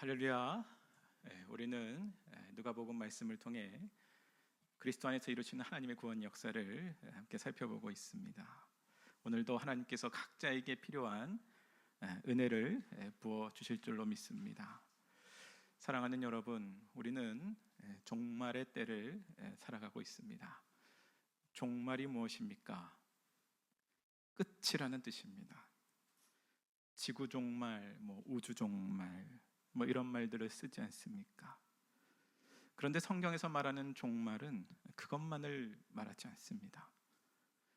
할렐루야. 우리는 누가복음 말씀을 통해 그리스도 안에서 이루시는 하나님의 구원 역사를 함께 살펴보고 있습니다. 오늘도 하나님께서 각자에게 필요한 은혜를 부어 주실 줄로 믿습니다. 사랑하는 여러분, 우리는 종말의 때를 살아가고 있습니다. 종말이 무엇입니까? 끝이라는 뜻입니다. 지구 종말, 우주 종말, 이런 말들을 쓰지 않습니까? 그런데 성경에서 말하는 종말은 그것만을 말하지 않습니다.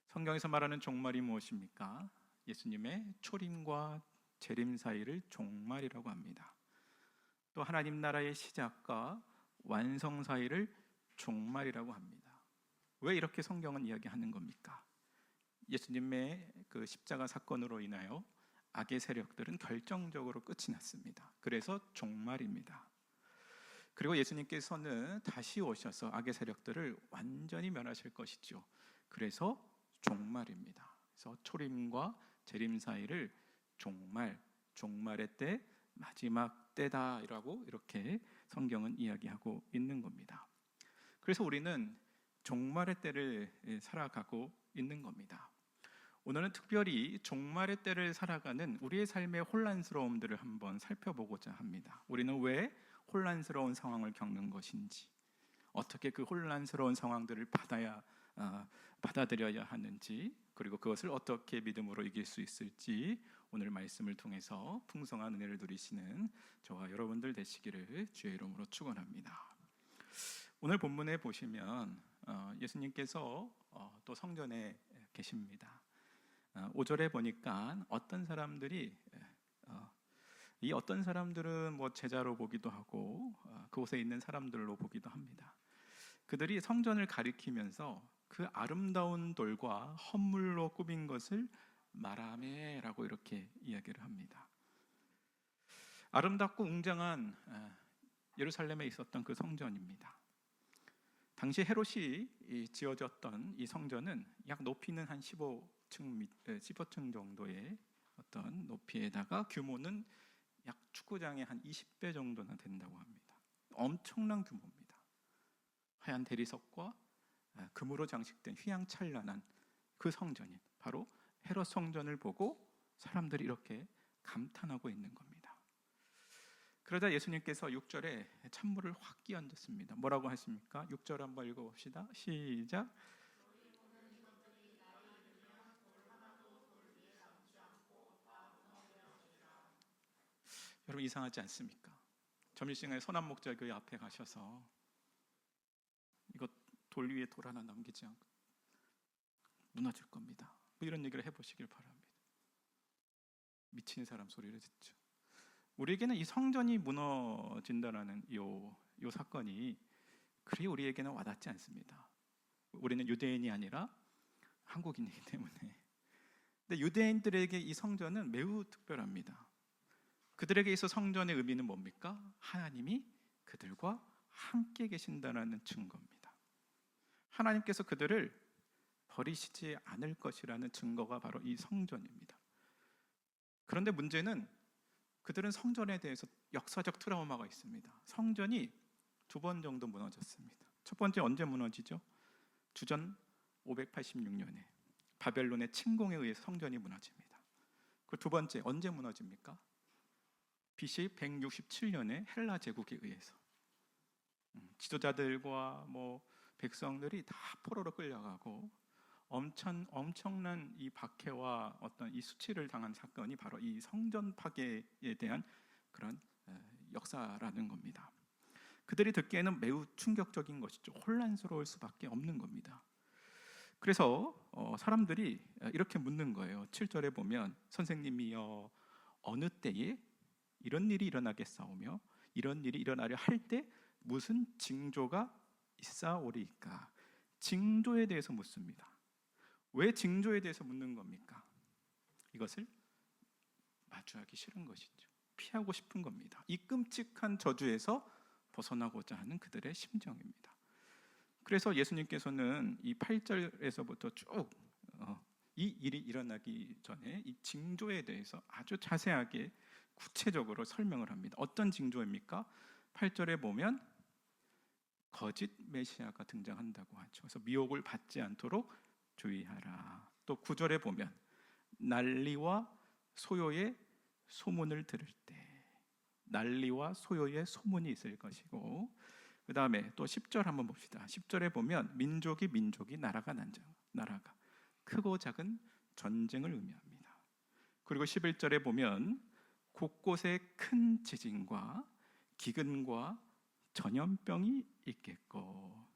성경에서 말하는 종말이 무엇입니까? 예수님의 초림과 재림 사이를 종말이라고 합니다. 또 하나님 나라의 시작과 완성 사이를 종말이라고 합니다. 왜 이렇게 성경은 이야기하는 겁니까? 예수님의 그 십자가 사건으로 인하여 악의 세력들은 결정적으로 끝이 났습니다. 그래서 종말입니다. 그리고 예수님께서는 다시 오셔서 악의 세력들을 완전히 멸하실 것이죠. 그래서 종말입니다. 그래서 초림과 재림 사이를 종말의 때, 마지막 때다라고 이렇게 성경은 이야기하고 있는 겁니다. 그래서 우리는 종말의 때를 살아가고 있는 겁니다. 오늘은 특별히 종말의 때를 살아가는 우리의 삶의 혼란스러움들을 한번 살펴보고자 합니다. 우리는 왜 혼란스러운 상황을 겪는 것인지, 어떻게 그 혼란스러운 상황들을 받아들여야 하는지, 그리고 그것을 어떻게 믿음으로 이길 수 있을지 오늘 말씀을 통해서 풍성한 은혜를 누리시는 저와 여러분들 되시기를 주의 이름으로 축원합니다. 오늘 본문에 보시면 예수님께서 또 성전에 계십니다. 5절에 보니까 어떤 사람들이 이 어떤 사람들은 제자로 보기도 하고 그곳에 있는 사람들로 보기도 합니다. 그들이 성전을 가리키면서 그 아름다운 돌과 헌물로 꾸민 것을 마라메라고 이렇게 이야기를 합니다. 아름답고 웅장한 예루살렘에 있었던 그 성전입니다. 당시 헤롯이 지어졌던 이 성전은 약 높이는 한 15층 정도의 어떤 높이에다가 규모는 약 축구장의 한 20배 정도나 된다고 합니다. 엄청난 규모입니다. 하얀 대리석과 금으로 장식된 휘황찬란한 그 성전이 바로 헤롯 성전을 보고 사람들이 이렇게 감탄하고 있는 겁니다. 그러자 예수님께서 6절에 찬물을 확 끼얹었습니다. 뭐라고 하십니까? 6절 한번 읽어봅시다. 시작. 여러분 이상하지 않습니까? 점심시간에 선한목자교회 앞에 가셔서 이거 돌 위에 돌 하나 남기지 않고 무너질 겁니다. 이런 얘기를 해보시길 바랍니다. 미친 사람 소리를 듣죠. 우리에게는 이 성전이 무너진다라는 이 사건이 그리 우리에게는 와닿지 않습니다. 우리는 유대인이 아니라 한국인이기 때문에. 근데 유대인들에게 이 성전은 매우 특별합니다. 그들에게 있어 성전의 의미는 뭡니까? 하나님이 그들과 함께 계신다는 증거입니다. 하나님께서 그들을 버리시지 않을 것이라는 증거가 바로 이 성전입니다. 그런데 문제는 그들은 성전에 대해서 역사적 트라우마가 있습니다. 성전이 2번 정도 무너졌습니다. 첫 번째 언제 무너지죠? 주전 586년에 바벨론의 침공에 의해 성전이 무너집니다. 그 두 번째 언제 무너집니까? BC 167년에 헬라 제국에 의해서 지도자들과 백성들이 다 포로로 끌려가고 엄청난 이 박해와 어떤 이 수치를 당한 사건이 바로 이 성전 파괴에 대한 그런 역사라는 겁니다. 그들이 듣기에는 매우 충격적인 것이죠. 혼란스러울 수밖에 없는 겁니다. 그래서 사람들이 이렇게 묻는 거예요. 7절에 보면 선생님이여 어느 때에 이런 일이 일어나겠사오며 이런 일이 일어나려 할 때 무슨 징조가 있사오리이까? 징조에 대해서 묻습니다. 왜 징조에 대해서 묻는 겁니까? 이것을 마주하기 싫은 것이죠. 피하고 싶은 겁니다. 이 끔찍한 저주에서 벗어나고자 하는 그들의 심정입니다. 그래서 예수님께서는 이 8절에서부터 쭉 이 일이 일어나기 전에 이 징조에 대해서 아주 자세하게 구체적으로 설명을 합니다. 어떤 징조입니까? 8절에 보면 거짓 메시아가 등장한다고 하죠. 그래서 미혹을 받지 않도록 주의하라. 또 9절에 보면 난리와 소요의 소문을 들을 때, 난리와 소요의 소문이 있을 것이고, 그 다음에 또 10절 한번 봅시다. 10절에 보면 민족이 나라가 나라가 크고 작은 전쟁을 의미합니다. 그리고 11절에 보면 곳곳에 큰 지진과 기근과 전염병이 있겠고,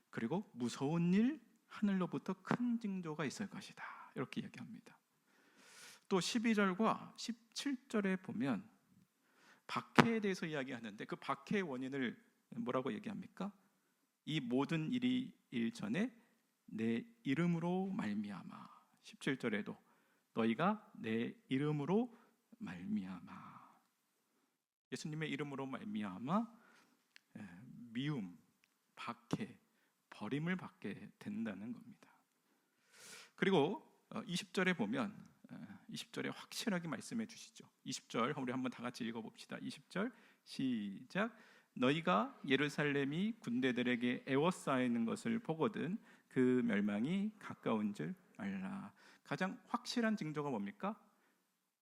그리고 무서운 일, 하늘로부터 큰 징조가 있을 것이다, 이렇게 얘기합니다. 또 12절과 17절에 보면 박해에 대해서 이야기하는데, 그 박해의 원인을 뭐라고 얘기합니까? 이 모든 일이 일전에 내 이름으로 말미암아. 17절에도 너희가 내 이름으로 말미암아, 예수님의 이름으로 말미암아 미움, 박해, 버림을 받게 된다는 겁니다. 그리고 20절에 보면 20절에 확실하게 말씀해 주시죠. 20절 우리 한번 다 같이 읽어봅시다. 20절 시작. 너희가 예루살렘이 군대들에게 에워싸이는 것을 보거든 그 멸망이 가까운 줄 알라. 가장 확실한 징조가 뭡니까?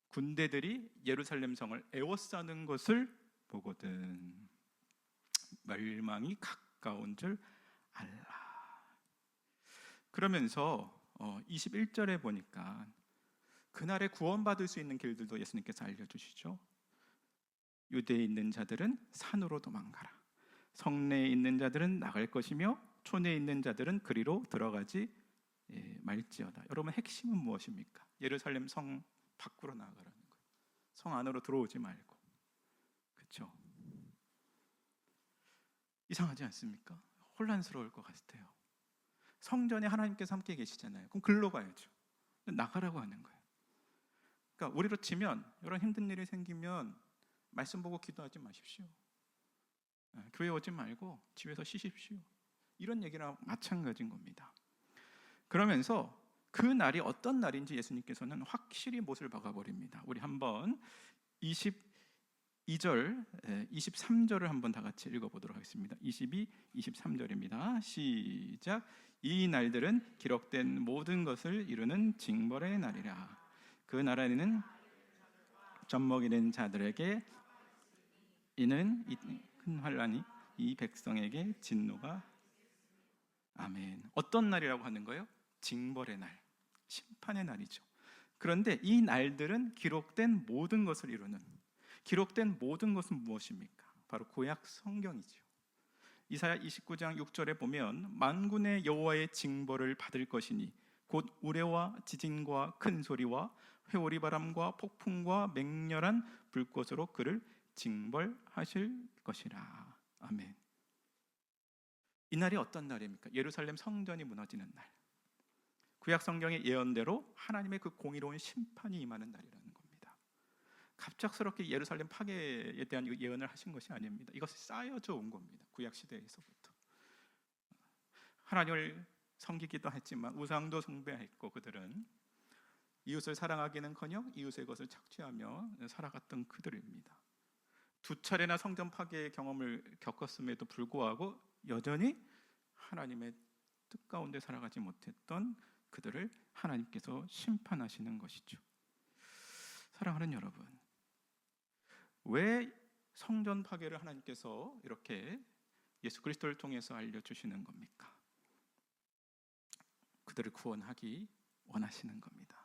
군대들이 예루살렘 성을 에워싸는 것을 보거든 멸망이 가까운 줄 알라. 그러면서 21절에 보니까 그날에 구원받을 수 있는 길들도 예수님께서 알려주시죠. 유대에 있는 자들은 산으로 도망가라. 성내에 있는 자들은 나갈 것이며 촌에 있는 자들은 그리로 들어가지 말지어다. 여러분, 핵심은 무엇입니까? 예루살렘 성 밖으로 나가라는 거예요. 성 안으로 들어오지 말고. 그렇죠? 이상하지 않습니까? 혼란스러울 것 같아요. 성전에 하나님께서 함께 계시잖아요. 그럼 글로 가야죠. 나가라고 하는 거예요. 그러니까 우리로 치면 이런 힘든 일이 생기면 말씀 보고 기도하지 마십시오. 교회 오지 말고 집에서 쉬십시오. 이런 얘기랑 마찬가지인 겁니다. 그러면서 그 날이 어떤 날인지 예수님께서는 확실히 못을 박아버립니다. 우리 한번 22절, 23절을 한번 다 같이 읽어보도록 하겠습니다. 22, 23절입니다. 시작. 이 날들은 기록된 모든 것을 이루는 징벌의 날이라. 그 날에는 젖먹이는 자들에게 이는 큰 환난이 이 백성에게 진노가. 아멘. 어떤 날이라고 하는 거예요? 징벌의 날, 심판의 날이죠. 그런데 이 날들은 기록된 모든 것을 이루는, 기록된 모든 것은 무엇입니까? 바로 구약 성경이죠. 이사야 29장 6절에 보면 만군의 여호와의 징벌을 받을 것이니 곧 우레와 지진과 큰 소리와 회오리 바람과 폭풍과 맹렬한 불꽃으로 그를 징벌하실 것이라. 아멘. 이 날이 어떤 날입니까? 예루살렘 성전이 무너지는 날. 구약 성경의 예언대로 하나님의 그 공의로운 심판이 임하는 날이라는 겁니다. 갑작스럽게 예루살렘 파괴에 대한 예언을 하신 것이 아닙니다. 이것이 쌓여져 온 겁니다. 구약 시대에서부터. 하나님을 섬기기도 했지만 우상도 숭배했고, 그들은 이웃을 사랑하기는커녕 이웃의 것을 착취하며 살아갔던 그들입니다. 두 차례나 성전 파괴의 경험을 겪었음에도 불구하고 여전히 하나님의 뜻 가운데 살아가지 못했던 그들을 하나님께서 심판하시는 것이죠. 사랑하는 여러분, 왜 성전 파괴를 하나님께서 이렇게 예수 그리스도를 통해서 알려주시는 겁니까? 그들을 구원하기 원하시는 겁니다.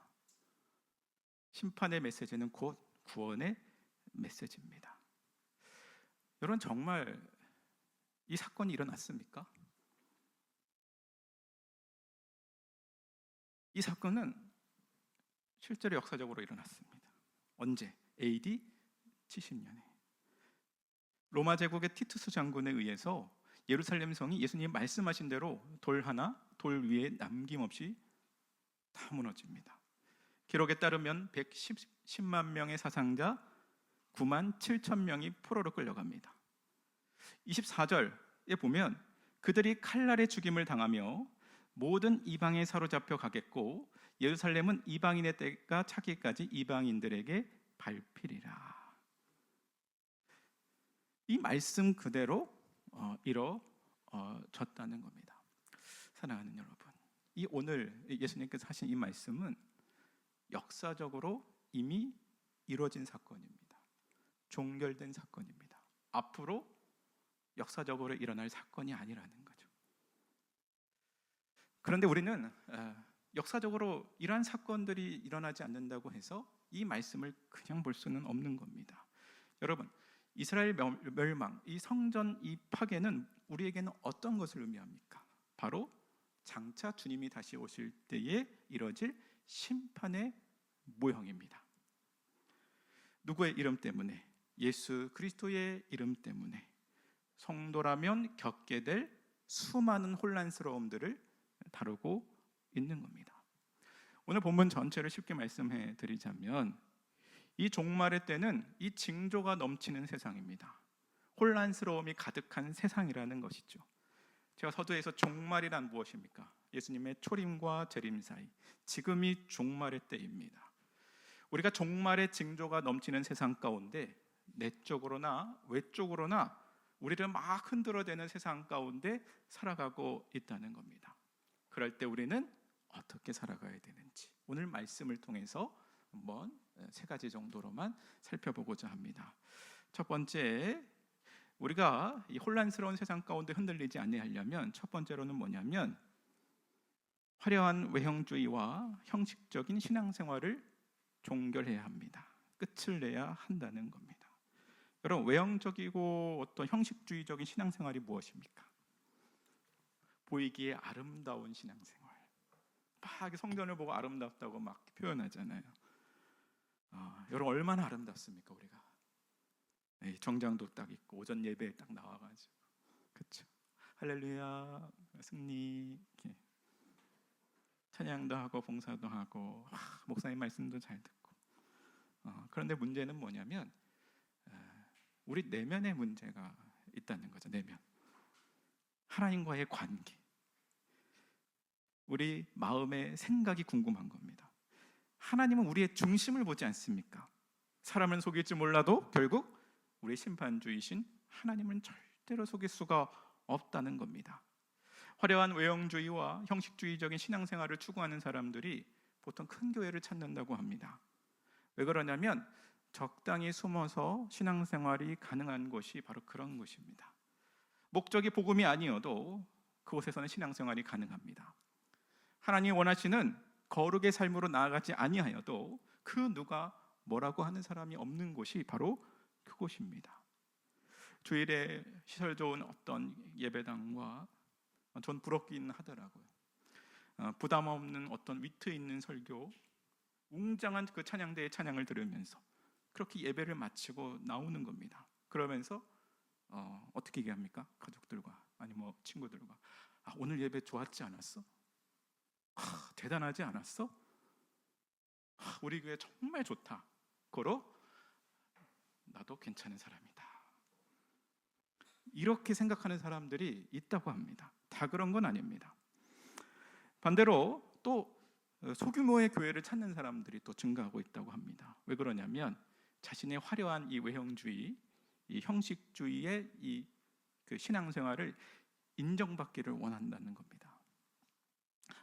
심판의 메시지는 곧 구원의 메시지입니다. 여러분, 정말 이 사건이 일어났습니까? 이 사건은 실제로 역사적으로 일어났습니다. 언제? AD 70년에 로마 제국의 티투스 장군에 의해서 예루살렘 성이 예수님이 말씀하신 대로 돌 하나 돌 위에 남김없이 다 무너집니다. 기록에 따르면 110만 명의 사상자 9만 7천 명이 포로로 끌려갑니다. 24절에 보면 그들이 칼날에 죽임을 당하며 모든 이방에 사로잡혀 가겠고 예루살렘은 이방인의 때가 차기까지 이방인들에게 밟히리라. 이 말씀 그대로 이루어졌다는 겁니다. 사랑하는 여러분, 이 오늘 예수님께서 하신 이 말씀은 역사적으로 이미 이루어진 사건입니다. 종결된 사건입니다. 앞으로 역사적으로 일어날 사건이 아니라는 거죠. 그런데 우리는 역사적으로 이러한 사건들이 일어나지 않는다고 해서 이 말씀을 그냥 볼 수는 없는 겁니다. 여러분, 이스라엘 멸망, 이 성전 이 파괴는 우리에게는 어떤 것을 의미합니까? 바로 장차 주님이 다시 오실 때에 이뤄질 심판의 모형입니다. 누구의 이름 때문에? 예수 그리스도의 이름 때문에 성도라면 겪게 될 수많은 혼란스러움들을 다루고 있는 겁니다. 오늘 본문 전체를 쉽게 말씀해 드리자면 이 종말의 때는 이 징조가 넘치는 세상입니다. 혼란스러움이 가득한 세상이라는 것이죠. 제가 서두에서 종말이란 무엇입니까? 예수님의 초림과 재림 사이, 지금이 종말의 때입니다. 우리가 종말의 징조가 넘치는 세상 가운데 내적으로나 외적으로나 우리를 막 흔들어대는 세상 가운데 살아가고 있다는 겁니다. 그럴 때 우리는 어떻게 살아가야 되는지 오늘 말씀을 통해서 한번 세 가지 정도로만 살펴보고자 합니다. 첫 번째, 우리가 이 혼란스러운 세상 가운데 흔들리지 아니하려면 첫 번째로는 뭐냐면 화려한 외형주의와 형식적인 신앙생활을 종결해야 합니다. 끝을 내야 한다는 겁니다. 여러분, 외형적이고 어떤 형식주의적인 신앙생활이 무엇입니까? 보이기에 아름다운 신앙생활. 막 성전을 보고 아름답다고 막 표현하잖아요. 여러분, 얼마나 아름답습니까 우리가? 정장도 딱 입고 오전 예배에 딱 나와가지고, 그렇죠? 할렐루야, 승리, 이렇게 찬양도 하고 봉사도 하고 목사님 말씀도 잘 듣고. 그런데 문제는 뭐냐면 우리 내면의 문제가 있다는 거죠. 내면, 하나님과의 관계, 우리 마음의 생각이 궁금한 겁니다. 하나님은 우리의 중심을 보지 않습니까? 사람은 속일지 몰라도 결국 우리 심판주이신 하나님은 절대로 속일 수가 없다는 겁니다. 화려한 외형주의와 형식주의적인 신앙생활을 추구하는 사람들이 보통 큰 교회를 찾는다고 합니다. 왜 그러냐면 적당히 숨어서 신앙생활이 가능한 곳이 바로 그런 곳입니다. 목적이 복음이 아니어도 그곳에서는 신앙생활이 가능합니다. 하나님이 원하시는 거룩의 삶으로 나아가지 아니하여도 그 누가 뭐라고 하는 사람이 없는 곳이 바로 그곳입니다. 주일에 시설 좋은 어떤 예배당과 전 부럽긴 하더라고요. 부담 없는 어떤 위트 있는 설교, 웅장한 그 찬양대의 찬양을 들으면서 그렇게 예배를 마치고 나오는 겁니다. 그러면서 어떻게 얘기합니까? 가족들과 아니 뭐 친구들과 오늘 예배 좋았지 않았어? 대단하지 않았어? 우리 교회 정말 좋다. 고로 나도 괜찮은 사람이다. 이렇게 생각하는 사람들이 있다고 합니다. 다 그런 건 아닙니다. 반대로 또 소규모의 교회를 찾는 사람들이 또 증가하고 있다고 합니다. 왜 그러냐면 자신의 화려한 이 외형주의, 이 형식주의의 그 신앙생활을 인정받기를 원한다는 겁니다.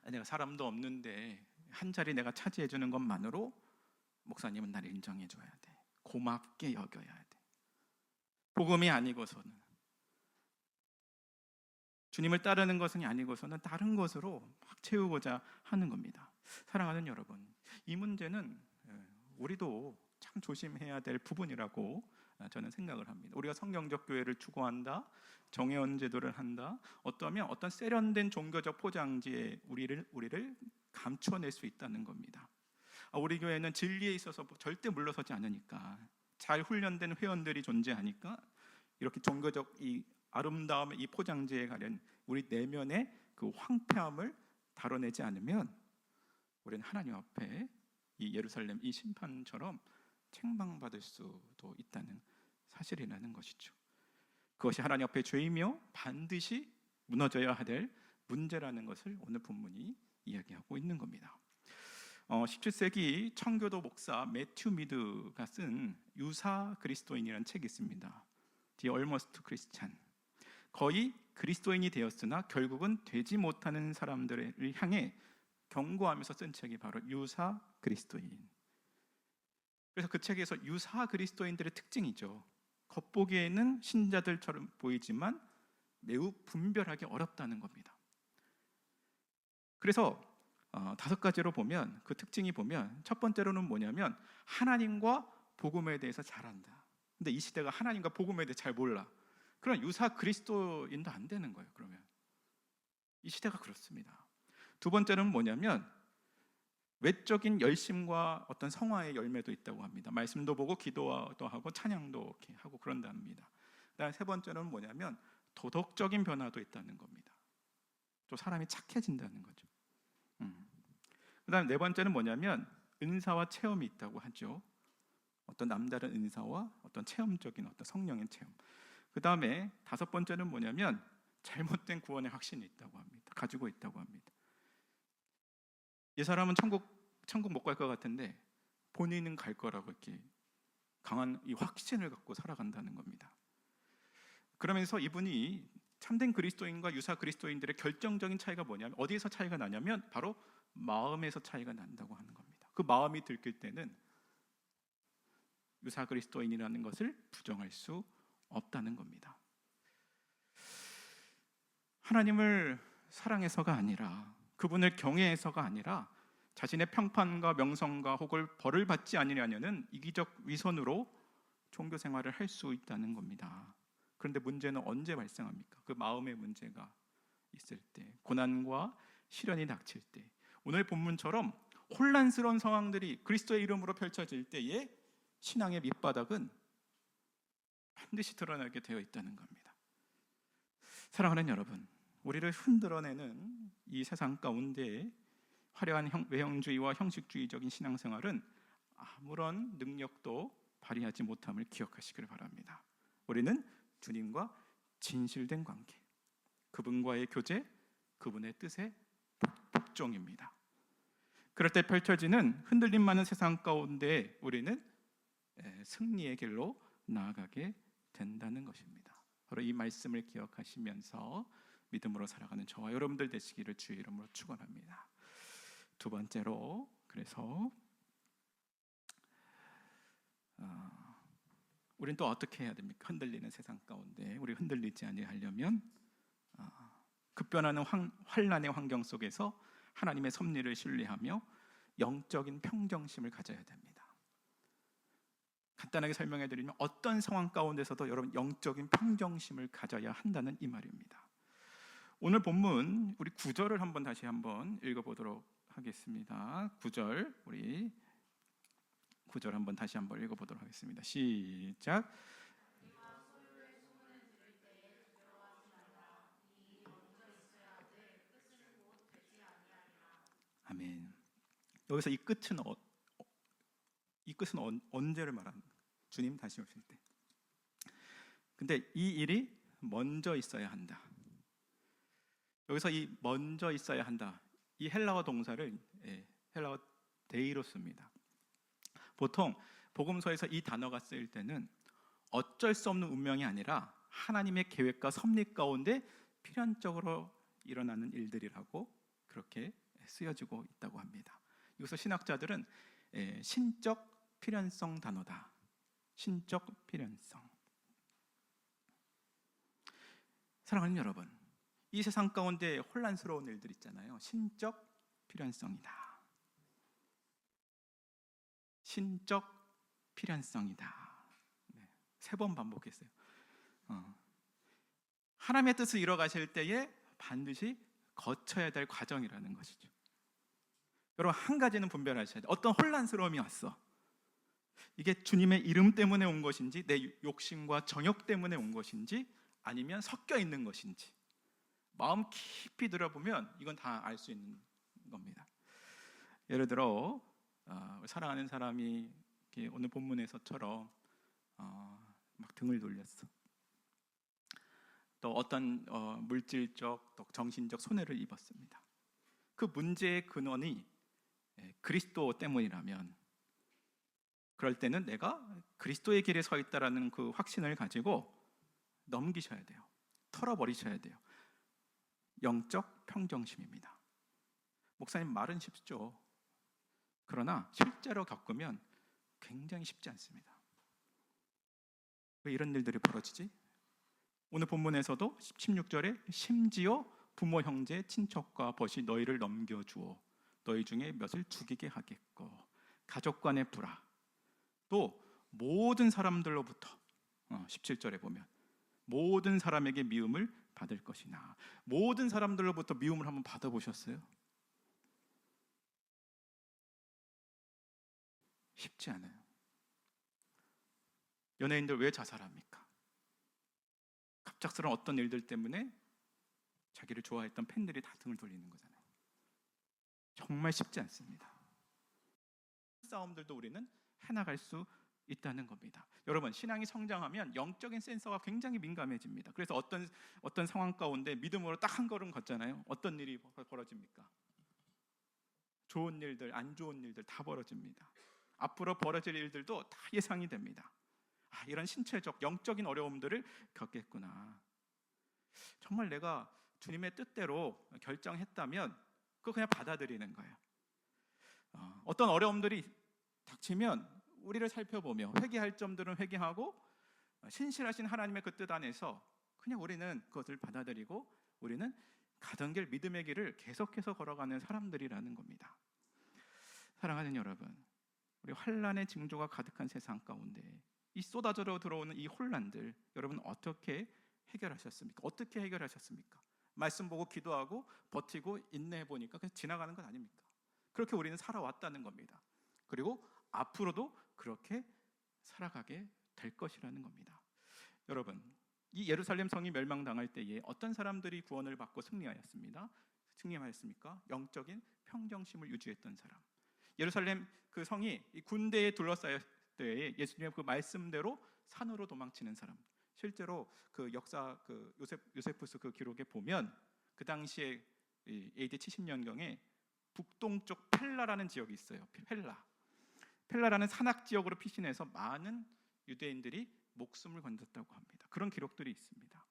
내가 사람도 없는데 한 자리 내가 차지해 주는 것만으로 목사님은 나를 인정해 줘야 돼. 고맙게 여겨야 돼. 복음이 아니고서는, 주님을 따르는 것은 아니고서는 다른 것으로 막 채우고자 하는 겁니다. 사랑하는 여러분, 이 문제는 우리도 참 조심해야 될 부분이라고 저는 생각을 합니다. 우리가 성경적 교회를 추구한다, 정회원 제도를 한다, 어떠하면 어떤 세련된 종교적 포장지에 우리를 감춰낼 수 있다는 겁니다. 우리 교회는 진리에 있어서 절대 물러서지 않으니까, 잘 훈련된 회원들이 존재하니까 이렇게 종교적 이 아름다움의 이 포장지에 가린 우리 내면의 그 황폐함을 다뤄내지 않으면 우리는 하나님 앞에 이 예루살렘 이 심판처럼 책망받을 수도 있다는 사실이라는 것이죠. 그것이 하나님 앞에 죄이며 반드시 무너져야 될 문제라는 것을 오늘 본문이 이야기하고 있는 겁니다. 17세기 청교도 목사 매튜 미드가 쓴 유사 그리스도인이라는 책이 있습니다. The Almost Christian. 거의 그리스도인이 되었으나 결국은 되지 못하는 사람들을 향해 경고하면서 쓴 책이 바로 유사 그리스도인. 그래서 그 책에서 유사 그리스도인들의 특징이죠. 겉보기에는 신자들처럼 보이지만 매우 분별하기 어렵다는 겁니다. 그래서 5가지로 보면, 그 특징이 보면, 첫 번째로는 뭐냐면 하나님과 복음에 대해서 잘 안다. 근데 이 시대가 하나님과 복음에 대해 잘 몰라. 그럼 유사 그리스도인도 안 되는 거예요. 그러면 이 시대가 그렇습니다. 두 번째는 뭐냐면 외적인 열심과 어떤 성화의 열매도 있다고 합니다. 말씀도 보고 기도도 하고 찬양도 이렇게 하고 그런답니다. 그다음 세 번째는 뭐냐면 도덕적인 변화도 있다는 겁니다. 또 사람이 착해진다는 거죠. 그다음 네 번째는 뭐냐면 은사와 체험이 있다고 하죠. 어떤 남다른 은사와 어떤 체험적인 어떤 성령의 체험. 그다음에 5번째는 뭐냐면 잘못된 구원의 확신이 있다고 합니다. 가지고 있다고 합니다. 이 사람은 천국 못 갈 것 같은데 본인은 갈 거라고 이렇게 강한 이 확신을 갖고 살아간다는 겁니다. 그러면서 이분이 참된 그리스도인과 유사 그리스도인들의 결정적인 차이가 뭐냐면, 어디에서 차이가 나냐면 바로 마음에서 차이가 난다고 하는 겁니다. 그 마음이 들킬 때는 유사 그리스도인이라는 것을 부정할 수 없다는 겁니다. 하나님을 사랑해서가 아니라, 그분을 경외해서가 아니라 자신의 평판과 명성과 혹은 벌을 받지 않으려는 이기적 위선으로 종교 생활을 할 수 있다는 겁니다. 그런데 문제는 언제 발생합니까? 그 마음의 문제가 있을 때, 고난과 시련이 닥칠 때, 오늘 본문처럼 혼란스러운 상황들이 그리스도의 이름으로 펼쳐질 때에 신앙의 밑바닥은 반드시 드러나게 되어 있다는 겁니다. 사랑하는 여러분, 우리를 흔들어내는 이 세상 가운데 화려한 외형주의와 형식주의적인 신앙생활은 아무런 능력도 발휘하지 못함을 기억하시길 바랍니다. 우리는 주님과 진실된 관계, 그분과의 교제, 그분의 뜻의 복종입니다. 그럴 때 펼쳐지는 흔들림 많은 세상 가운데 우리는 승리의 길로 나아가게 된다는 것입니다. 바로 이 말씀을 기억하시면서 믿음으로 살아가는 저와 여러분들 되시기를 주의 이름으로 축원합니다. 두 번째로, 그래서 우리는 또 어떻게 해야 됩니까? 흔들리는 세상 가운데 우리 흔들리지 아니하려면 급변하는 환난의 환경 속에서 하나님의 섭리를 신뢰하며 영적인 평정심을 가져야 됩니다. 간단하게 설명해 드리면 어떤 상황 가운데서도 여러분 영적인 평정심을 가져야 한다는 이 말입니다. 오늘 본문 우리 9절을 다시 한번 읽어보도록 하겠습니다. 9절, 우리 9절 다시 한번 읽어보도록 하겠습니다. 시작. 아멘. 여기서 이 끝은 언제를 말하는 거예요? 주님 다시 오실 때. 근데 이 일이 먼저 있어야 한다. 여기서 이 먼저 있어야 한다, 이 헬라어 동사를 헬라어 데이로 씁니다. 보통 복음서에서 이 단어가 쓰일 때는 어쩔 수 없는 운명이 아니라 하나님의 계획과 섭리 가운데 필연적으로 일어나는 일들이라고 그렇게 쓰여지고 있다고 합니다. 여기서 신학자들은 신적 필연성 단어다. 신적 필연성. 사랑하는 여러분, 이 세상 가운데 혼란스러운 일들 있잖아요. 신적 필연성이다. 신적 필연성이다. 3번 반복했어요. 하나님의 뜻을 이뤄가실 때에 반드시 거쳐야 될 과정이라는 것이죠. 여러분, 한 가지는 분별하셔야 돼요. 어떤 혼란스러움이 왔어. 이게 주님의 이름 때문에 온 것인지, 내 욕심과 정욕 때문에 온 것인지, 아니면 섞여 있는 것인지 마음 깊이 들어보면 이건 다 알 수 있는 겁니다. 예를 들어 사랑하는 사람이 오늘 본문에서처럼 막 등을 돌렸어. 또 어떤 물질적, 또 정신적 손해를 입었습니다. 그 문제의 근원이 그리스도 때문이라면, 그럴 때는 내가 그리스도의 길에 서 있다라는 그 확신을 가지고 넘기셔야 돼요. 털어버리셔야 돼요. 영적 평정심입니다. 목사님, 말은 쉽죠. 그러나 실제로 겪으면 굉장히 쉽지 않습니다. 왜 이런 일들이 벌어지지? 오늘 본문에서도 16절에 심지어 부모, 형제, 친척과 벗이 너희를 넘겨주어 너희 중에 몇을 죽이게 하겠고 가족 간의 불화, 또 모든 사람들로부터 17절에 보면 모든 사람에게 미움을 받을 것이나, 모든 사람들로부터 미움을 한번 받아보셨어요? 쉽지 않아요. 연예인들 왜 자살합니까? 갑작스러운 어떤 일들 때문에 자기를 좋아했던 팬들이 다 등을 돌리는 거잖아요. 정말 쉽지 않습니다. 싸움들도 우리는 해나갈 수 있다는 겁니다. 여러분, 신앙이 성장하면 영적인 센서가 굉장히 민감해집니다. 그래서 어떤 상황 가운데 믿음으로 딱 한 걸음 걷잖아요. 어떤 일이 벌어집니까? 좋은 일들, 안 좋은 일들 다 벌어집니다. 앞으로 벌어질 일들도 다 예상이 됩니다. 이런 신체적, 영적인 어려움들을 겪겠구나. 정말 내가 주님의 뜻대로 결정했다면 그거 그냥 받아들이는 거예요. 어떤 어려움들이 닥치면 우리를 살펴보며 회개할 점들은 회개하고, 신실하신 하나님의 그 뜻 안에서 그냥 우리는 그것을 받아들이고 우리는 가던 길, 믿음의 길을 계속해서 걸어가는 사람들이라는 겁니다. 사랑하는 여러분, 우리 환난의 징조가 가득한 세상 가운데 이 쏟아져 들어오는 이 혼란들, 여러분 어떻게 해결하셨습니까? 어떻게 해결하셨습니까? 말씀 보고 기도하고 버티고 인내해 보니까 그냥 지나가는 것 아닙니까? 그렇게 우리는 살아왔다는 겁니다. 그리고 앞으로도 그렇게 살아가게 될 것이라는 겁니다. 여러분, 이 예루살렘 성이 멸망당할 때에 어떤 사람들이 구원을 받고 승리하였습니다. 승리하였습니까? 영적인 평정심을 유지했던 사람. 예루살렘 그 성이 이 군대에 둘러싸였을 때에 예수님의 그 말씀대로 산으로 도망치는 사람. 실제로 그 역사 그 요세푸스 그 기록에 보면 그 당시에 AD 70년경에 북동쪽 펠라라는 지역이 있어요. 펠라라는 산악 지역으로 피신해서 많은 유대인들이 목숨을 건졌다고 합니다. 그런 기록들이 있습니다.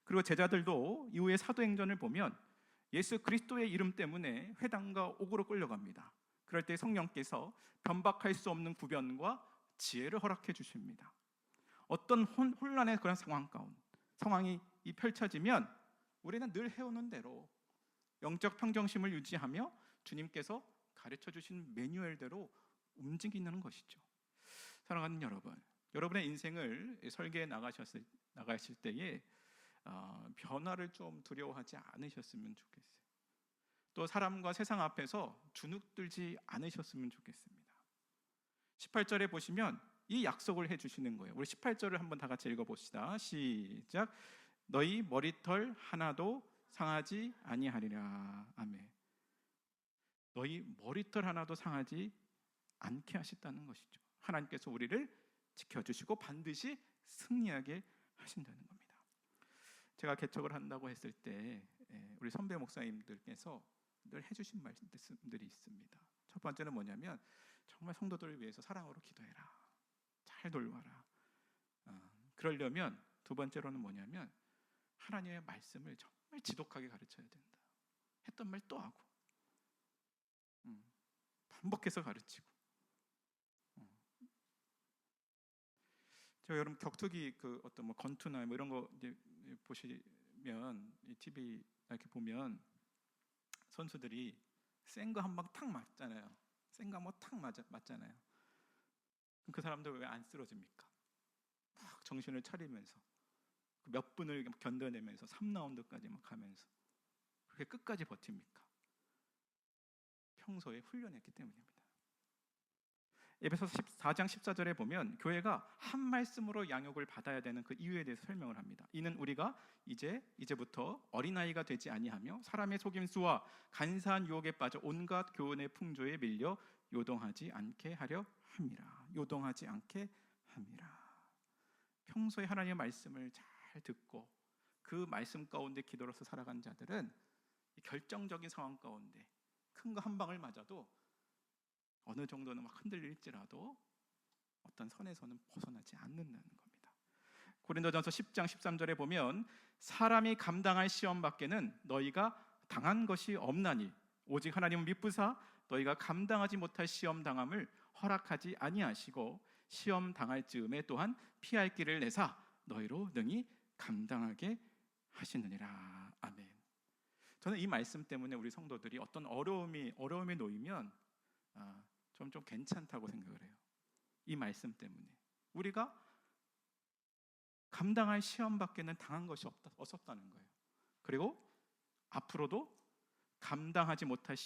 그리고 제자들도 이후에 사도행전을 보면 예수 그리스도의 이름 때문에 회당과 옥으로 끌려갑니다. 그럴 때 성령께서 변박할 수 없는 구변과 지혜를 허락해 주십니다. 어떤 혼란의 그런 상황이 펼쳐지면 우리는 늘 해오는 대로 영적 평정심을 유지하며 주님께서 가르쳐 주신 매뉴얼대로 움직이는 것이죠. 사랑하는 여러분, 여러분의 인생을 설계해 나가실 때에 변화를 좀 두려워하지 않으셨으면 좋겠어요. 또 사람과 세상 앞에서 주눅들지 않으셨으면 좋겠습니다. 18절에 보시면 이 약속을 해주시는 거예요. 우리 18절을 한번 다 같이 읽어봅시다. 시작. 너희 머리털 하나도 상하지 아니하리라. 아멘. 너희 머리털 하나도 상하지 않게 하셨다는 것이죠. 하나님께서 우리를 지켜주시고 반드시 승리하게 하신다는 겁니다. 제가 개척을 한다고 했을 때 우리 선배 목사님들께서 늘 해주신 말씀들이 있습니다. 첫 번째는 뭐냐면 정말 성도들을 위해서 사랑으로 기도해라. 잘 돌봐라. 그러려면 두 번째로는 뭐냐면 하나님의 말씀을 정말 지독하게 가르쳐야 된다. 했던 말 또 하고 반복해서 가르치고. 제가 여러분 격투기 그 어떤 뭐 권투나 뭐 이런 거 이제 보시면 이 TV 이렇게 보면 선수들이 센 거 한 방 탁 맞잖아요. 센 거 한 방 탁 맞잖아요. 그럼 그 사람들 왜 안 쓰러집니까? 막 정신을 차리면서 몇 분을 견뎌내면서 3라운드까지 막 가면서 그렇게 끝까지 버팁니까? 평소에 훈련했기 때문입니다. 에베소서 14장 14절에 보면 교회가 한 말씀으로 양육을 받아야 되는 그 이유에 대해서 설명을 합니다. 이는 우리가 이제부터 어린아이가 되지 아니하며 사람의 속임수와 간사한 유혹에 빠져 온갖 교훈의 풍조에 밀려 요동하지 않게 하려 함이라. 요동하지 않게 함이라. 평소에 하나님의 말씀을 잘 듣고 그 말씀 가운데 기도로서 살아간 자들은 결정적인 상황 가운데 큰 거 한 방을 맞아도 어느 정도는 막 흔들릴지라도 어떤 선에서는 벗어나지 않는다는 겁니다. 고린도전서 10장 13절에 보면 사람이 감당할 시험 밖에는 너희가 당한 것이 없나니 오직 하나님은 미쁘사 너희가 감당하지 못할 시험 당함을 허락하지 아니하시고 시험 당할 즈음에 또한 피할 길을 내사 너희로 능히 감당하게 하시느니라. 아멘. 저는 이 말씀 때문에 우리 성도들이 어떤 어려움에 놓이면 좀 괜찮다고 생각을 해요. 이 말씀 때문에 우리가 감당할 시험 밖에는 당한 것이 없었다는 거예요. 그리고 앞으로도 감당하지 못할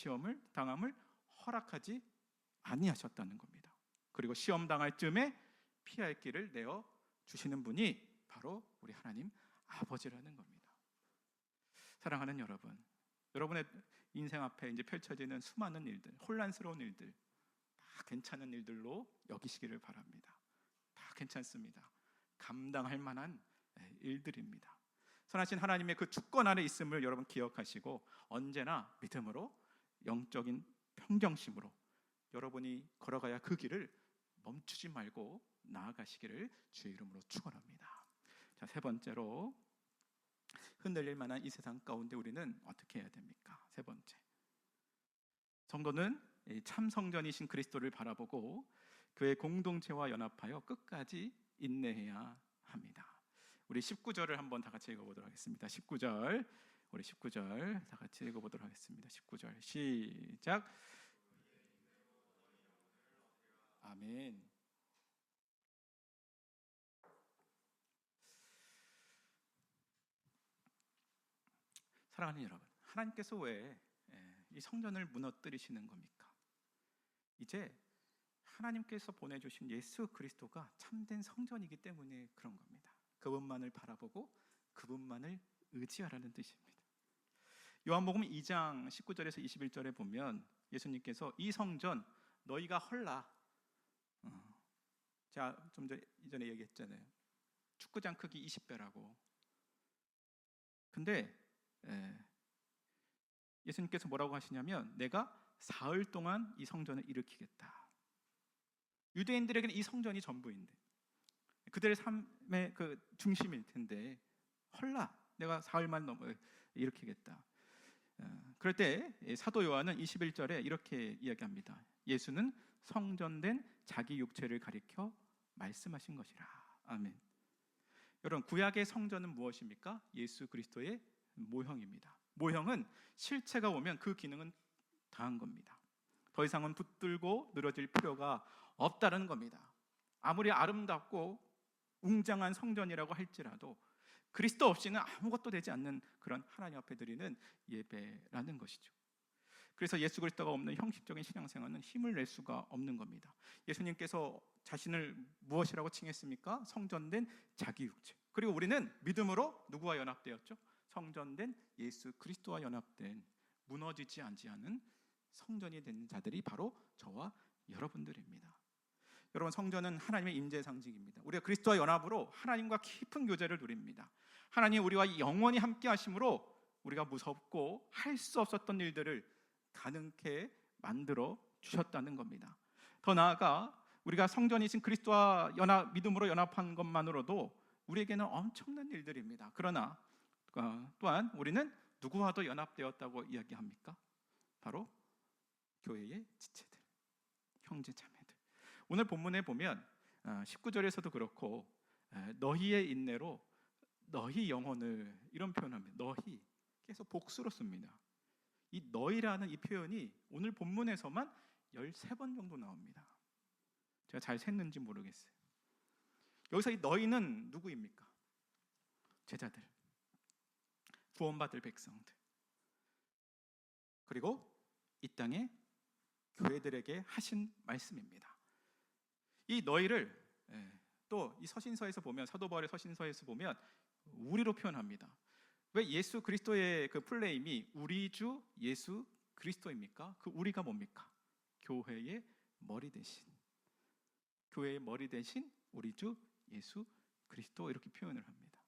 당함을 허락하지 아니하셨다는 겁니다. 그리고 시험 당할 쯤에 피할 길을 내어 주시는 분이 바로 우리 하나님 아버지라는 겁니다. 사랑하는 여러분, 여러분의 인생 앞에 이제 펼쳐지는 수많은 일들, 혼란스러운 일들, 다 괜찮은 일들로 여기시기를 바랍니다. 다 괜찮습니다. 감당할 만한 일들입니다. 선하신 하나님의 그 주권 아래 있음을 여러분 기억하시고 언제나 믿음으로 영적인 평정심으로 여러분이 걸어가야 그 길을 멈추지 말고 나아가시기를 주의 이름으로 축원합니다. 자, 세 번째로 흔들릴 만한 이 세상 가운데 우리는 어떻게 해야 됩니까? 세 번째, 성도는 참 성전이신 그리스도를 바라보고 그의 공동체와 연합하여 끝까지 인내해야 합니다. 우리 19절을 한번 다 같이 읽어보도록 하겠습니다. 19절, 우리 19절 다 같이 읽어보도록 하겠습니다. 19절 시작. 아멘. 사랑하는 여러분, 하나님께서 왜 이 성전을 무너뜨리시는 겁니까? 이제 하나님께서 보내주신 예수 그리스도가 참된 성전이기 때문에 그런 겁니다. 그분만을 바라보고 그분만을 의지하라는 뜻입니다. 요한복음 2장 19절에서 21절에 보면 예수님께서 이 성전 너희가 헐라. 제가 좀 이전에 얘기했잖아요. 축구장 크기 20배라고. 근데 예수님께서 뭐라고 하시냐면 내가 사흘 동안 이 성전을 일으키겠다. 유대인들에게는 이 성전이 전부인데 그들의 삶의 그 중심일 텐데 헐라 내가 사흘만 일으키겠다. 그럴 때 사도 요한은 21절에 이렇게 이야기합니다. 예수는 성전된 자기 육체를 가리켜 말씀하신 것이라. 아멘. 여러분, 구약의 성전은 무엇입니까? 예수 그리스도의 모형입니다. 모형은 실체가 오면 그 기능은 다한 겁니다. 더 이상은 붙들고 늘어질 필요가 없다는 겁니다. 아무리 아름답고 웅장한 성전이라고 할지라도 그리스도 없이는 아무것도 되지 않는 그런 하나님 앞에 드리는 예배라는 것이죠. 그래서 예수 그리스도가 없는 형식적인 신앙생활은 힘을 낼 수가 없는 겁니다. 예수님께서 자신을 무엇이라고 칭했습니까? 성전된 자기 육체. 그리고 우리는 믿음으로 누구와 연합되었죠? 성전된 예수 그리스도와 연합된 무너지지 않는 성전이 된 자들이 바로 저와 여러분들입니다. 여러분, 성전은 하나님의 임재의 상징입니다. 우리가 그리스도와 연합으로 하나님과 깊은 교제를 누립니다. 하나님 우리와 영원히 함께 하심으로 우리가 무섭고 할 수 없었던 일들을 가능케 만들어 주셨다는 겁니다. 더 나아가 우리가 성전이신 그리스도와 믿음으로 연합한 것만으로도 우리에게는 엄청난 일들입니다. 그러나 또한 우리는 누구와도 연합되었다고 이야기합니까? 바로 교회의 지체들, 형제 자매들. 오늘 본문에 보면 19절에서도 그렇고 너희의 인내로 너희 영혼을 이런 표현합니다. 너희 계속 복수로 씁니다. 이 너희라는 이 표현이 오늘 본문에서만 13번 정도 나옵니다. 제가 잘 샜는지 모르겠어요. 여기서 이 너희는 누구입니까? 제자들, 구원받을 백성들, 그리고 이 땅에 교회들에게 하신 말씀입니다. 이 너희를 또 이 서신서에서 보면, 사도 바울의 서신서에서 보면 우리로 표현합니다. 왜 예수 그리스도의 그 플레임이 우리 주 예수 그리스도입니까? 그 우리가 뭡니까? 교회의 머리 대신, 교회의 머리 대신 우리 주 예수 그리스도, 이렇게 표현을 합니다.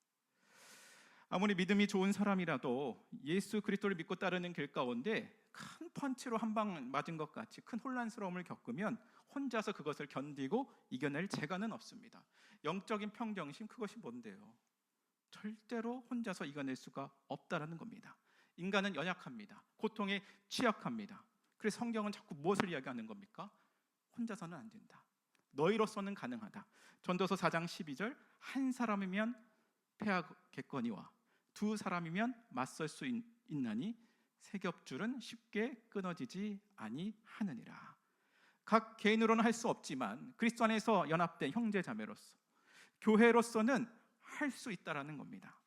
아무리 믿음이 좋은 사람이라도 예수 그리스도를 믿고 따르는 길 가운데 큰 펀치로 한 방 맞은 것 같이 큰 혼란스러움을 겪으면 혼자서 그것을 견디고 이겨낼 재간은 없습니다. 영적인 평정심, 그것이 뭔데요? 절대로 혼자서 이겨낼 수가 없다라는 겁니다. 인간은 연약합니다. 고통에 취약합니다. 그래서 성경은 자꾸 무엇을 이야기하는 겁니까? 혼자서는 안 된다. 너희로서는 가능하다. 전도서 4장 12절, 한 사람이면 패하겠거니와 두 사람이면 맞설 수 있나니 세 겹줄은 쉽게 끊어지지 아니하느니라. 각 개인으로는 할 수 없지만 그리스도 안에서 연합된 형제 자매로서, 교회로서는 할 수 있다라는 겁니다.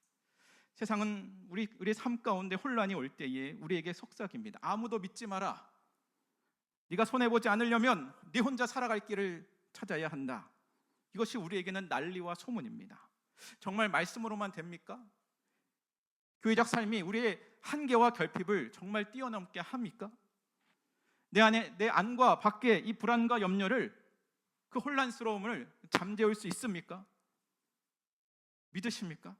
세상은 우리의 삶 가운데 혼란이 올 때에 우리에게 속삭입니다. 아무도 믿지 마라. 네가 손해보지 않으려면 네 혼자 살아갈 길을 찾아야 한다. 이것이 우리에게는 난리와 소문입니다. 정말 말씀으로만 됩니까? 교회적 삶이 우리의 한계와 결핍을 정말 뛰어넘게 합니까? 내 안과 밖에 이 불안과 염려를, 그 혼란스러움을 잠재울 수 있습니까? 믿으십니까?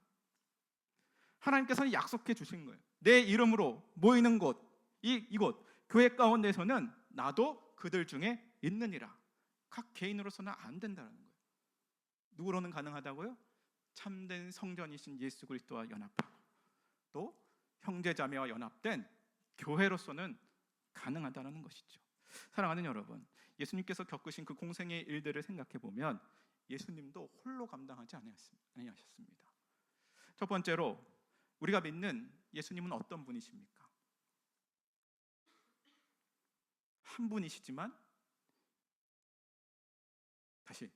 하나님께서는 약속해 주신 거예요. 내 이름으로 모이는 곳, 이곳 교회 가운데서는 나도 그들 중에 있느니라. 각 개인으로서는 안 된다는 거예요. 누구로는 가능하다고요? 참된 성전이신 예수 그리스도와 연합하고 또 형제자매와 연합된 교회로서는 가능하다는 것이죠. 사랑하는 여러분, 예수님께서 겪으신 그 공생의 일들을 생각해 보면 예수님도 홀로 감당하지 아니하셨습니다. 첫 번째로 우리가 믿는 예수님은 어떤 분이십니까? 한 분이시지만, 다시,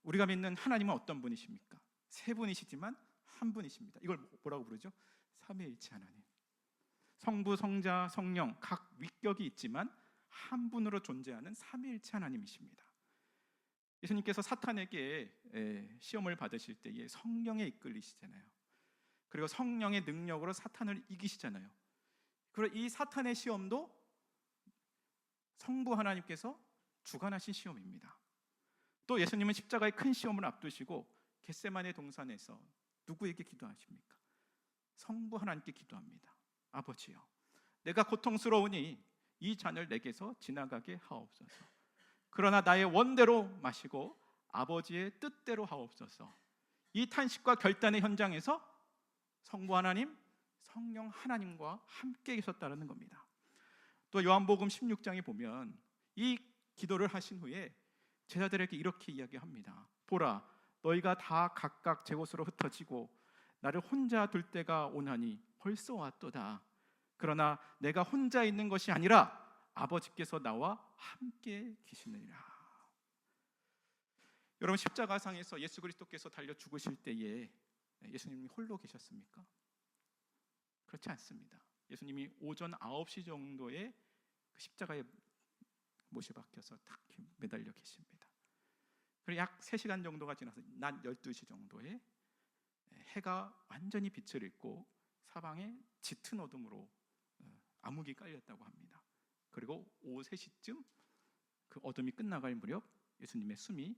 우리가 믿는 하나님은 어떤 분이십니까? 세 분이시지만 한 분이십니다. 이걸 뭐라고 부르죠? 삼위일체 하나님. 성부, 성자, 성령 각 위격이 있지만 한 분으로 존재하는 삼위일체 하나님이십니다. 예수님께서 사탄에게 시험을 받으실 때에 성령에 이끌리시잖아요. 그리고 성령의 능력으로 사탄을 이기시잖아요. 그리고 이 사탄의 시험도 성부 하나님께서 주관하신 시험입니다. 또 예수님은 십자가의 큰 시험을 앞두시고 겟세마네 동산에서 누구에게 기도하십니까? 성부 하나님께 기도합니다. 아버지여, 내가 고통스러우니 이 잔을 내게서 지나가게 하옵소서. 그러나 나의 원대로 마시고 아버지의 뜻대로 하옵소서. 이 탄식과 결단의 현장에서 성부 하나님, 성령 하나님과 함께 계셨다는 겁니다. 또 요한복음 16장에 보면 이 기도를 하신 후에 제자들에게 이렇게 이야기합니다. 보라, 너희가 다 각각 제 곳으로 흩어지고 나를 혼자 둘 때가 오나니 벌써 왔도다. 그러나 내가 혼자 있는 것이 아니라 아버지께서 나와 함께 계시느니라. 여러분, 십자가상에서 예수 그리스도께서 달려 죽으실 때에 예수님이 홀로 계셨습니까? 그렇지 않습니다. 예수님이 오전 9시 정도에 그 십자가에 못이 박혀서 탁 매달려 계십니다. 그리고 약 3시간 정도가 지나서 낮 12시 정도에 해가 완전히 빛을 잃고 사방에 짙은 어둠으로 암흑이 깔렸다고 합니다. 그리고 오후 3시쯤 그 어둠이 끝나갈 무렵 예수님의 숨이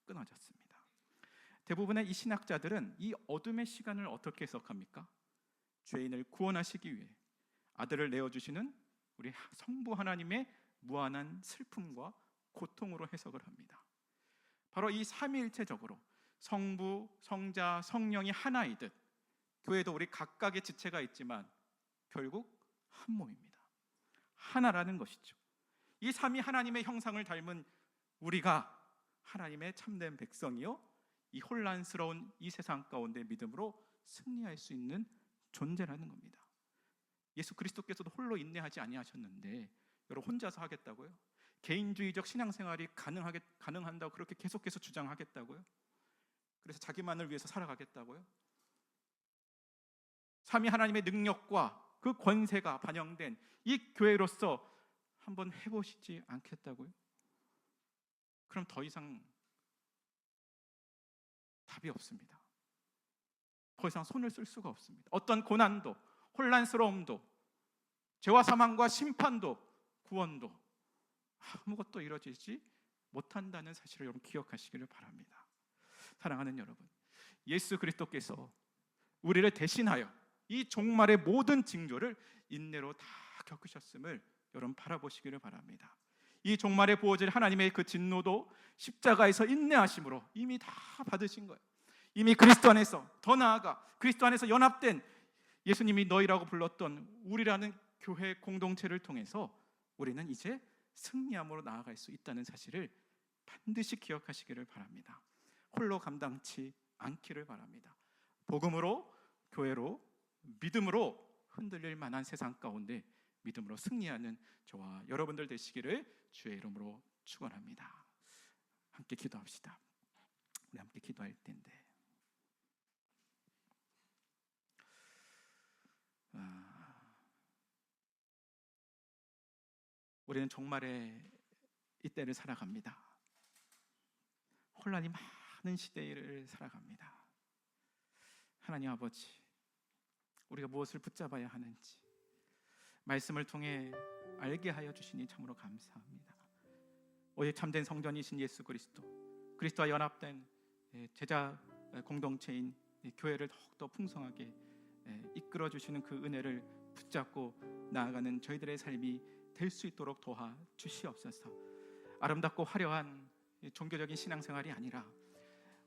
끊어졌습니다. 대부분의 이 신학자들은 이 어둠의 시간을 어떻게 해석합니까? 죄인을 구원하시기 위해 아들을 내어주시는 우리 성부 하나님의 무한한 슬픔과 고통으로 해석을 합니다. 바로 이 삼위일체적으로 성부, 성자, 성령이 하나이듯 교회도 우리 각각의 지체가 있지만 결국 한 몸입니다. 하나라는 것이죠. 이 삼위 하나님의 형상을 닮은 우리가 하나님의 참된 백성이요, 이 혼란스러운 이 세상 가운데 믿음으로 승리할 수 있는 존재라는 겁니다. 예수 그리스도께서도 홀로 인내하지 아니하셨는데 여러분 혼자서 하겠다고요? 개인주의적 신앙생활이 가능한다고 그렇게 계속해서 주장하겠다고요? 그래서 자기만을 위해서 살아가겠다고요? 삼위 하나님의 능력과 그 권세가 반영된 이 교회로서 한번 해보시지 않겠다고요? 그럼 더 이상 답이 없습니다. 더 이상 손을 쓸 수가 없습니다. 어떤 고난도, 혼란스러움도, 죄와 사망과 심판도, 구원도 아무것도 이루어지지 못한다는 사실을 여러분 기억하시기를 바랍니다. 사랑하는 여러분, 예수 그리스도께서 우리를 대신하여 이 종말의 모든 징조를 인내로 다 겪으셨음을 여러분 바라보시기를 바랍니다. 이 종말의 보호질 하나님의 그 진노도 십자가에서 인내하심으로 이미 다 받으신 거예요. 이미 그리스도 안에서, 더 나아가 그리스도 안에서 연합된 예수님이 너희라고 불렀던 우리라는 교회 공동체를 통해서 우리는 이제 승리함으로 나아갈 수 있다는 사실을 반드시 기억하시기를 바랍니다. 홀로 감당치 않기를 바랍니다. 복음으로, 교회로, 믿음으로 흔들릴 만한 세상 가운데 믿음으로 승리하는 저와 여러분들 되시기를 주의 이름으로 축원합니다. 함께 기도합시다. 우리 함께 기도할 텐데 우리는 종말의 이때를 살아갑니다. 혼란이 많은 시대를 살아갑니다. 하나님 아버지, 우리가 무엇을 붙잡아야 하는지 말씀을 통해 알게 하여 주시니 참으로 감사합니다. 오직 참된 성전이신 예수 그리스도와 연합된 제자 공동체인 교회를 더욱더 풍성하게 이끌어 주시는 그 은혜를 붙잡고 나아가는 저희들의 삶이 될 수 있도록 도와 주시옵소서. 아름답고 화려한 종교적인 신앙생활이 아니라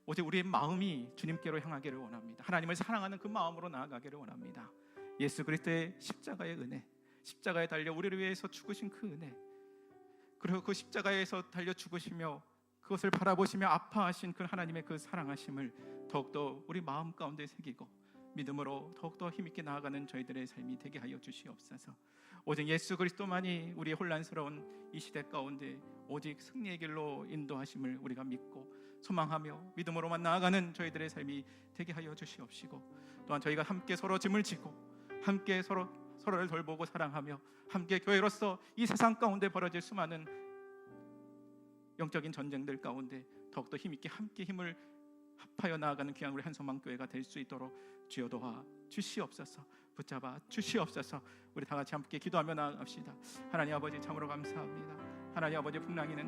오직 우리의 마음이 주님께로 향하기를 원합니다. 하나님을 사랑하는 그 마음으로 나아가기를 원합니다. 예수 그리스도의 십자가의 은혜, 십자가에 달려 우리를 위해서 죽으신 그 은혜, 그리고 그 십자가에서 달려 죽으시며 그것을 바라보시며 아파하신 그 하나님의 그 사랑하심을 더욱더 우리 마음 가운데 새기고 믿음으로 더욱더 힘있게 나아가는 저희들의 삶이 되게 하여 주시옵소서. 오직 예수 그리스도만이 우리의 혼란스러운 이 시대 가운데 오직 승리의 길로 인도하심을 우리가 믿고 소망하며 믿음으로만 나아가는 저희들의 삶이 되게 하여 주시옵시고, 또한 저희가 함께 서로 짐을 지고 함께 서로를 돌보고 사랑하며 함께 교회로서 이 세상 가운데 벌어질 수많은 영적인 전쟁들 가운데 더욱더 힘있게 함께 힘을 합하여 나아가는 귀한 우리 한소망교회가 될 수 있도록 주여 도와 주시옵소서. 붙잡아 주시옵소서. 우리 다 같이 함께 기도하며 나아갑시다. 하나님 아버지 참으로 감사합니다. 하나님 아버지 풍랑이는